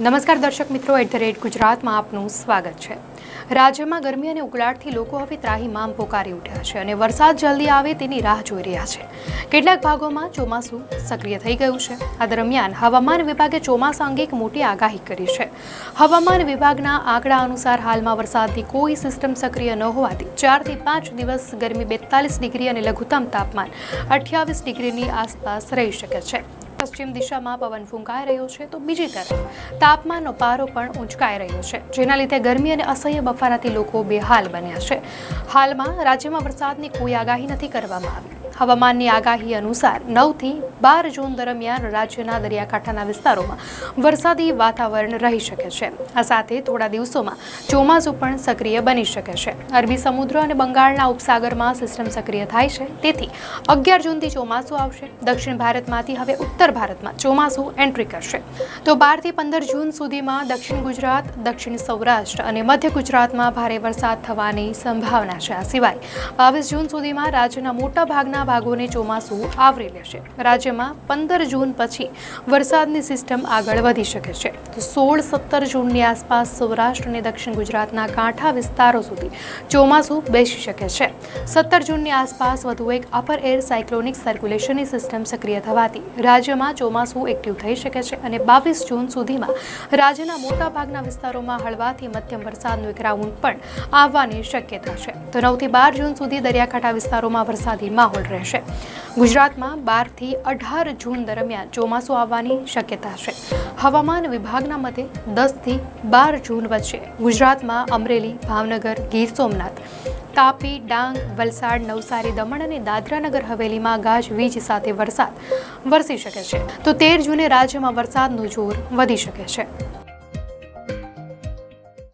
નમસ્કાર દર્શક મિત્રો, @ગુજરાતમાં આપનું સ્વાગત છે। રાજ્યમાં ગરમી અને ઉકળાટથી લોકો હવે ત્રાહિમામ પોકારી ઉઠ્યા છે અને વરસાદ જલ્દી આવે તેની રાહ જોઈ રહ્યા છે। કેટલાક ભાગોમાં ચોમાસું સક્રિય થઈ ગયું છે। આ દરમિયાન હવામાન વિભાગે ચોમાસા અંગે એક મોટી આગાહી કરી છે। હવામાન વિભાગના આંકડા અનુસાર હાલમાં વરસાદની કોઈ સિસ્ટમ સક્રિય ન હોવાથી 4 થી 5 દિવસ ગરમી 42 ડિગ્રી અને લઘુત્તમ તાપમાન 28 ડિગ્રીની આસપાસ રહી શકે છે। પશ્ચિમ દિશામાં પવન ફૂંકાઈ રહ્યો છે તો બીજી તરફ તાપમાનનો પારો પણ ઊંચકાઈ રહ્યો છે, જેના લીધે ગરમી અને અસહ્ય બફારાથી લોકો બેહાલ બન્યા છે। હાલમાં રાજ્યમાં વરસાદની કોઈ આગાહી નથી કરવામાં આવી। હવામાનની આગાહી અનુસાર 9 થી 12 જૂન દરમિયાન રાજ્યના દરિયાકાંઠાના વિસ્તારોમાં વરસાદી વાતાવરણ રહી શકે છે। આ સાથે થોડા દિવસોમાં ચોમાસું પણ સક્રિય બની શકે છે। અરબી સમુદ્ર અને બંગાળના ઉપસાગરમાં સિસ્ટમ સક્રિય થાય છે, તેથી 11 જૂનથી ચોમાસું આવશે। દક્ષિણ ભારતમાંથી હવે ઉત્તર ભારતમાં ચોમાસું એન્ટ્રી કરશે, તો 12 થી 15 જૂન સુધીમાં દક્ષિણ ગુજરાત, દક્ષિણ સૌરાષ્ટ્ર અને મધ્ય ગુજરાતમાં ભારે વરસાદ થવાની સંભાવના છે। આ સિવાય 22 જૂન સુધીમાં રાજ્યના મોટા ભાગના ભાગોને ચોમાસું આવરી લેશે। રાજ્યમાં 15 જૂન પછી વરસાદની સિસ્ટમ આગળ વધી શકે છે, તો 16-17 જૂનની આસપાસ સૌરાષ્ટ્ર અને દક્ષિણ ગુજરાતના કાંઠા વિસ્તારો સુધી ચોમાસું બેસી શકે છે। 17 જૂનની આસપાસ વધુ એક અપર એર સાયક્લોનિક સર્ક્યુલેશનની સિસ્ટમ સક્રિય થવાથી રાજ્યમાં ચોમાસું એક્ટિવ થઈ શકે છે અને 22 જૂન સુધીમાં રાજ્યના મોટાભાગના વિસ્તારોમાં હળવાથી મધ્યમ વરસાદનો એક રાઉન્ડ પણ આવવાની શક્યતા છે। તો 9 થી 12 જૂન સુધી દરિયાકાંઠા વિસ્તારોમાં વરસાદી માહોલ રહેશે। ગુજરાતમાં 12 થી 18 જૂન દરમિયાન ચોમાસું આવવાની શક્યતા છે। હવામાન વિભાગના મતે 10 થી 12 જૂન વચ્ચે ગુજરાતમાં અમરેલી, ભાવનગર, ગીર સોમનાથ, તાપી, ડાંગ, વલસાડ, નવસારી, દમણ અને દાદરાનગર હવેલીમાં ગાજવીજ સાથે વરસાદ વરસી શકે છે, તો 13 જૂને રાજ્યમાં વરસાદનું જોર વધી શકે છે।